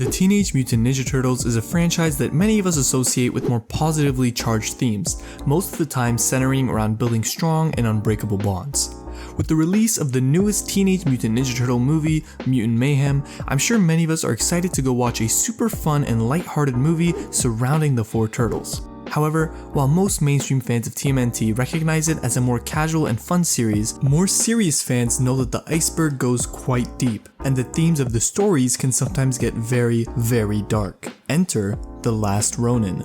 The Teenage Mutant Ninja Turtles is a franchise that many of us associate with more positively charged themes, most of the time centering around building strong and unbreakable bonds. With the release of the newest Teenage Mutant Ninja Turtle movie, Mutant Mayhem, I'm sure many of us are excited to go watch a super fun and lighthearted movie surrounding the four turtles. However, while most mainstream fans of TMNT recognize it as a more casual and fun series, more serious fans know that the iceberg goes quite deep, and the themes of the stories can sometimes get very, very dark. Enter The Last Ronin.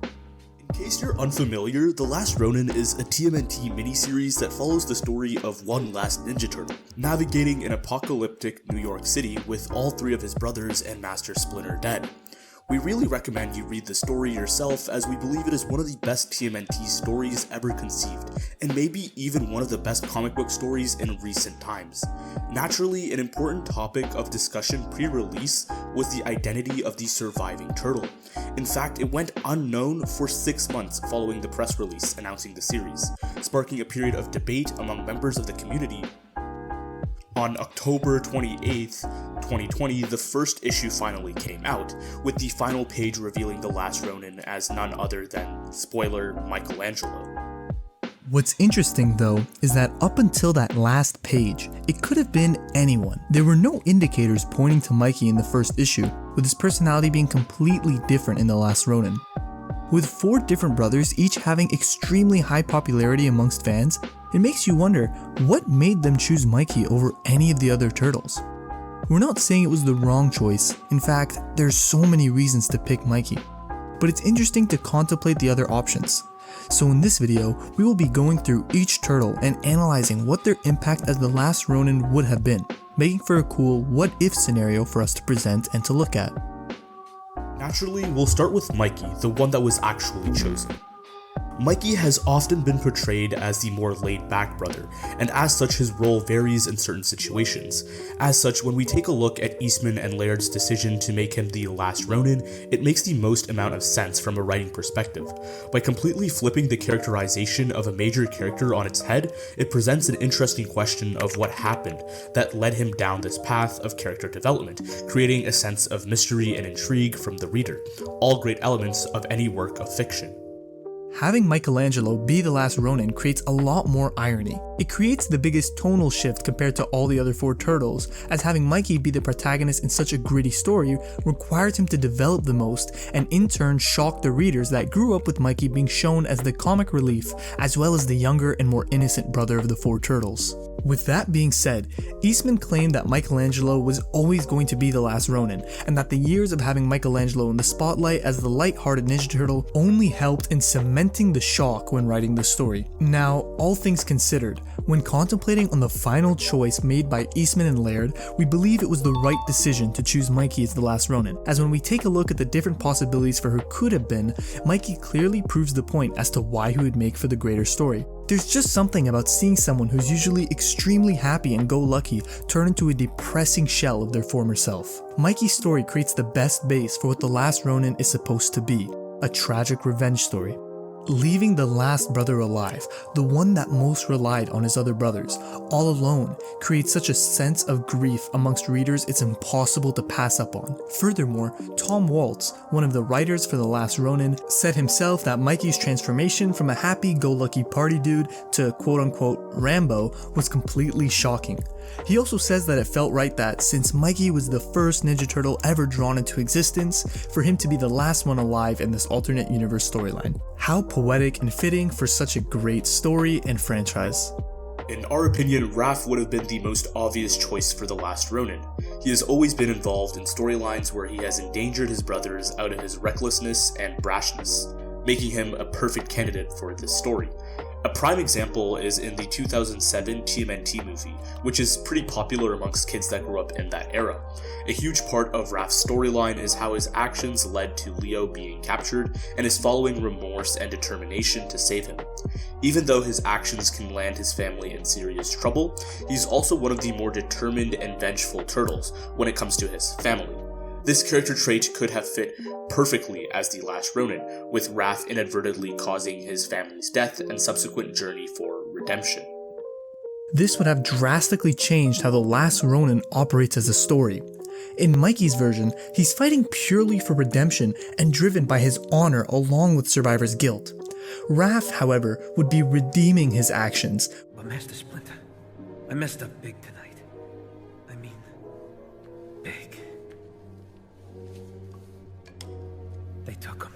In case you're unfamiliar, The Last Ronin is a TMNT miniseries that follows the story of one last Ninja Turtle, navigating an apocalyptic New York City with all three of his brothers and Master Splinter dead. We really recommend you read the story yourself, as we believe it is one of the best TMNT stories ever conceived, and maybe even one of the best comic book stories in recent times. Naturally, an important topic of discussion pre-release was the identity of the surviving turtle. In fact, it went unknown for 6 months following the press release announcing the series, sparking a period of debate among members of the community. On October 28th, 2020, the first issue finally came out, with the final page revealing the Last Ronin as none other than, spoiler, Michelangelo. What's interesting though is that up until that last page, it could have been anyone. There were no indicators pointing to Mikey in the first issue, with his personality being completely different in The Last Ronin. With 4 different brothers each having extremely high popularity amongst fans, it makes you wonder what made them choose Mikey over any of the other turtles. We're not saying it was the wrong choice, in fact, there's so many reasons to pick Mikey, but it's interesting to contemplate the other options. So in this video, we will be going through each turtle and analyzing what their impact as the Last Ronin would have been, making for a cool what-if scenario for us to present and to look at. Naturally, we'll start with Mikey, the one that was actually chosen. Mikey has often been portrayed as the more laid-back brother, and as such his role varies in certain situations. As such, when we take a look at Eastman and Laird's decision to make him the Last Ronin, it makes the most amount of sense from a writing perspective. By completely flipping the characterization of a major character on its head, it presents an interesting question of what happened that led him down this path of character development, creating a sense of mystery and intrigue from the reader, all great elements of any work of fiction. Having Michelangelo be the Last Ronin creates a lot more irony. It creates the biggest tonal shift compared to all the other 4 turtles, as having Mikey be the protagonist in such a gritty story requires him to develop the most, and in turn shock the readers that grew up with Mikey being shown as the comic relief, as well as the younger and more innocent brother of the 4 turtles. With that being said, Eastman claimed that Michelangelo was always going to be the Last Ronin, and that the years of having Michelangelo in the spotlight as the light-hearted Ninja Turtle only helped in cementing the shock when writing the story. Now, all things considered, when contemplating on the final choice made by Eastman and Laird, we believe it was the right decision to choose Mikey as the Last Ronin, as when we take a look at the different possibilities for who could have been, Mikey clearly proves the point as to why he would make for the greater story. There's just something about seeing someone who's usually extremely happy and go-lucky turn into a depressing shell of their former self. Mikey's story creates the best base for what The Last Ronin is supposed to be, a tragic revenge story. Leaving the last brother alive, the one that most relied on his other brothers, all alone, creates such a sense of grief amongst readers it's impossible to pass up on. Furthermore, Tom Waltz, one of the writers for The Last Ronin, said himself that Mikey's transformation from a happy-go-lucky party dude to quote-unquote Rambo was completely shocking. He also says that it felt right that, since Mikey was the first Ninja Turtle ever drawn into existence, for him to be the last one alive in this alternate universe storyline. How poetic and fitting for such a great story and franchise. In our opinion, Raph would have been the most obvious choice for The Last Ronin. He has always been involved in storylines where he has endangered his brothers out of his recklessness and brashness, making him a perfect candidate for this story. A prime example is in the 2007 TMNT movie, which is pretty popular amongst kids that grew up in that era. A huge part of Raph's storyline is how his actions led to Leo being captured and his following remorse and determination to save him. Even though his actions can land his family in serious trouble, he's also one of the more determined and vengeful turtles when it comes to his family. This character trait could have fit perfectly as the Last Ronin, with Raph inadvertently causing his family's death and subsequent journey for redemption. This would have drastically changed how The Last Ronin operates as a story. In Mikey's version, he's fighting purely for redemption and driven by his honor along with Survivor's guilt. Raph, however, would be redeeming his actions. But Master Splinter, I messed up big tonight. I mean, big. They took him.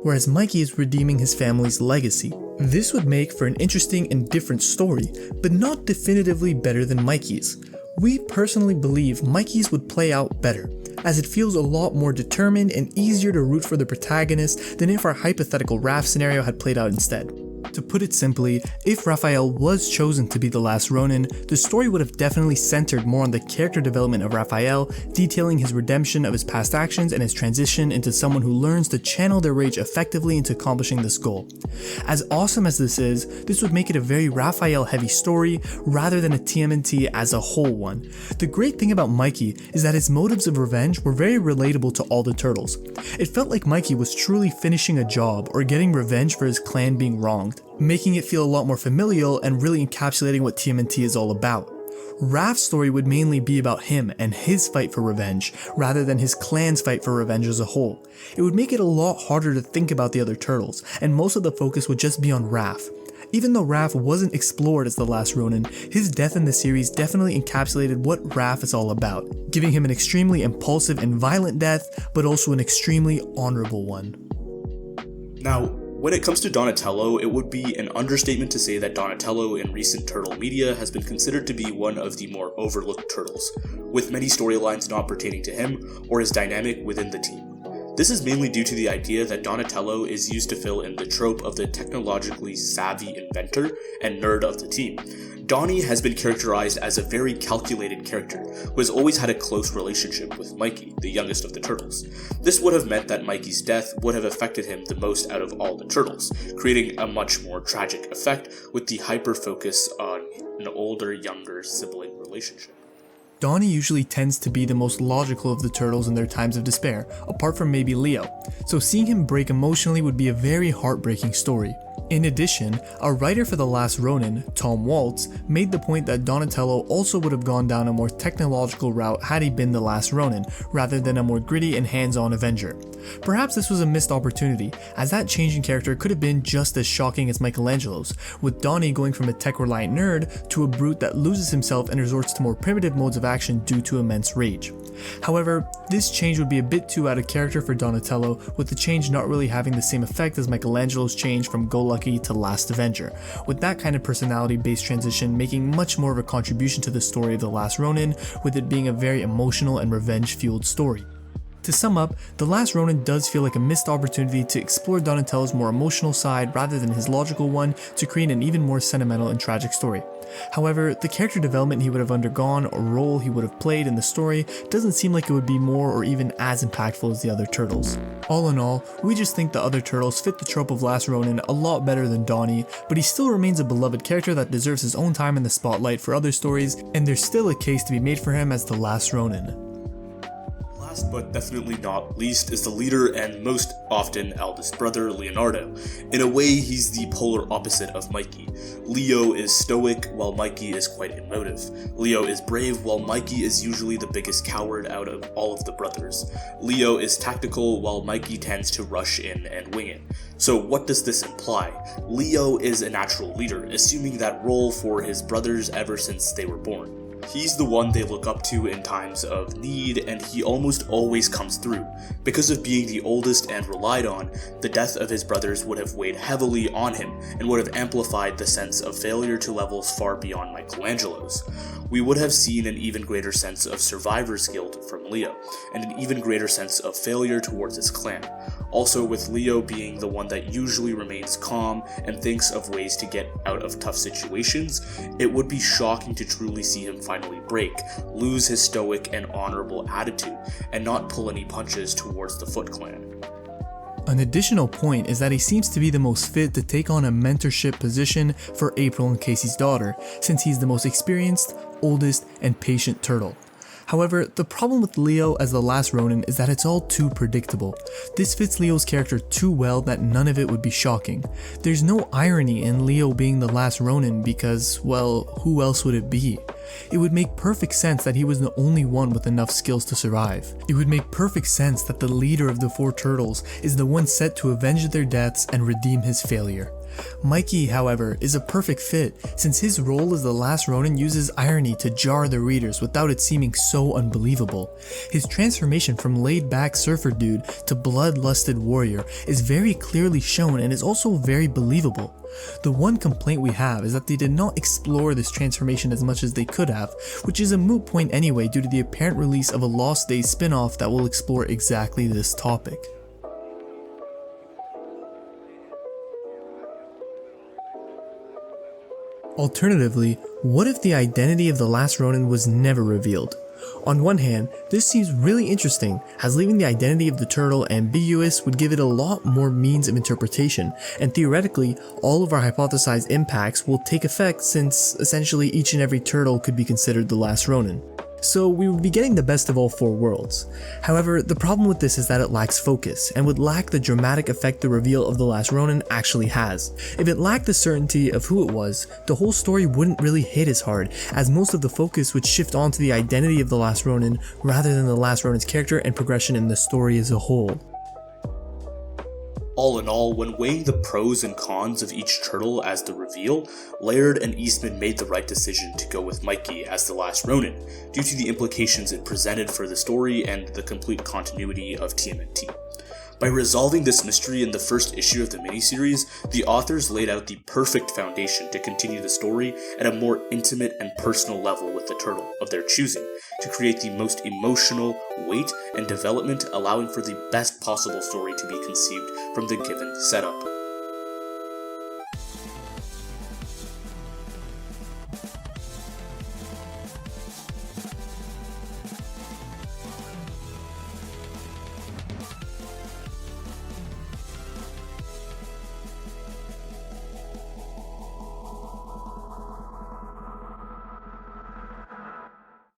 Whereas Mikey is redeeming his family's legacy. This would make for an interesting and different story, but not definitively better than Mikey's. We personally believe Mikey's would play out better, as it feels a lot more determined and easier to root for the protagonist than if our hypothetical Raph scenario had played out instead. To put it simply, if Raphael was chosen to be the Last Ronin, the story would have definitely centered more on the character development of Raphael, detailing his redemption of his past actions and his transition into someone who learns to channel their rage effectively into accomplishing this goal. As awesome as this is, this would make it a very Raphael heavy story rather than a TMNT as a whole one. The great thing about Mikey is that his motives of revenge were very relatable to all the turtles. It felt like Mikey was truly finishing a job or getting revenge for his clan being wronged, making it feel a lot more familial and really encapsulating what TMNT is all about. Raph's story would mainly be about him and his fight for revenge, rather than his clan's fight for revenge as a whole. It would make it a lot harder to think about the other turtles, and most of the focus would just be on Raph. Even though Raph wasn't explored as the Last Ronin, his death in the series definitely encapsulated what Raph is all about, giving him an extremely impulsive and violent death, but also an extremely honorable one. Now, when it comes to Donatello, it would be an understatement to say that Donatello in recent Turtle media has been considered to be one of the more overlooked Turtles, with many storylines not pertaining to him or his dynamic within the team. This is mainly due to the idea that Donatello is used to fill in the trope of the technologically savvy inventor and nerd of the team. Donnie has been characterized as a very calculated character, who has always had a close relationship with Mikey, the youngest of the Turtles. This would have meant that Mikey's death would have affected him the most out of all the Turtles, creating a much more tragic effect with the hyper-focus on an older-younger sibling relationship. Donnie usually tends to be the most logical of the turtles in their times of despair, apart from maybe Leo, so seeing him break emotionally would be a very heartbreaking story. In addition, a writer for The Last Ronin, Tom Waltz, made the point that Donatello also would have gone down a more technological route had he been the Last Ronin, rather than a more gritty and hands-on Avenger. Perhaps this was a missed opportunity, as that change in character could have been just as shocking as Michelangelo's, with Donnie going from a tech-reliant nerd to a brute that loses himself and resorts to more primitive modes of action due to immense rage. However, this change would be a bit too out of character for Donatello, with the change not really having the same effect as Michelangelo's change from Go-Lucky to Last Avenger, with that kind of personality-based transition making much more of a contribution to the story of The Last Ronin, with it being a very emotional and revenge-fueled story. To sum up, The Last Ronin does feel like a missed opportunity to explore Donatello's more emotional side rather than his logical one to create an even more sentimental and tragic story. However, the character development he would have undergone or role he would have played in the story doesn't seem like it would be more or even as impactful as the other turtles. All in all, we just think the other turtles fit the trope of Last Ronin a lot better than Donnie, but he still remains a beloved character that deserves his own time in the spotlight for other stories, and there's still a case to be made for him as the Last Ronin. Last but definitely not least is the leader and most often eldest brother, Leonardo. In a way, he's the polar opposite of Mikey. Leo is stoic, while Mikey is quite emotive. Leo is brave, while Mikey is usually the biggest coward out of all of the brothers. Leo is tactical, while Mikey tends to rush in and wing it. So what does this imply? Leo is a natural leader, assuming that role for his brothers ever since they were born. He's the one they look up to in times of need, and he almost always comes through. Because of being the oldest and relied on, the death of his brothers would have weighed heavily on him, and would have amplified the sense of failure to levels far beyond Michelangelo's. We would have seen an even greater sense of survivor's guilt from Leo, and an even greater sense of failure towards his clan. Also, with Leo being the one that usually remains calm and thinks of ways to get out of tough situations, it would be shocking to truly see him finally break, lose his stoic and honorable attitude, and not pull any punches towards the Foot Clan. An additional point is that he seems to be the most fit to take on a mentorship position for April and Casey's daughter, since he's the most experienced, oldest, and patient turtle. However, the problem with Leo as the Last Ronin is that it's all too predictable. This fits Leo's character too well that none of it would be shocking. There's no irony in Leo being the Last Ronin because, well, who else would it be? It would make perfect sense that he was the only one with enough skills to survive. It would make perfect sense that the leader of the four turtles is the one set to avenge their deaths and redeem his failure. Mikey, however, is a perfect fit since his role as the Last Ronin uses irony to jar the readers without it seeming so unbelievable. His transformation from laid-back surfer dude to bloodlusted warrior is very clearly shown and is also very believable. The one complaint we have is that they did not explore this transformation as much as they could have, which is a moot point anyway due to the apparent release of a Lost Days spin-off that will explore exactly this topic. Alternatively, what if the identity of the Last Ronin was never revealed? On one hand, this seems really interesting, as leaving the identity of the turtle ambiguous would give it a lot more means of interpretation, and theoretically, all of our hypothesized impacts will take effect since essentially each and every turtle could be considered the Last Ronin. So we would be getting the best of all four worlds. However, the problem with this is that it lacks focus, and would lack the dramatic effect the reveal of the Last Ronin actually has. If it lacked the certainty of who it was, the whole story wouldn't really hit as hard, as most of the focus would shift onto the identity of the Last Ronin rather than the Last Ronin's character and progression in the story as a whole. All in all, when weighing the pros and cons of each turtle as the reveal, Laird and Eastman made the right decision to go with Mikey as the Last Ronin, due to the implications it presented for the story and the complete continuity of TMNT. By resolving this mystery in the first issue of the miniseries, the authors laid out the perfect foundation to continue the story at a more intimate and personal level with the turtle of their choosing, to create the most emotional weight and development, allowing for the best possible story to be conceived from the given setup.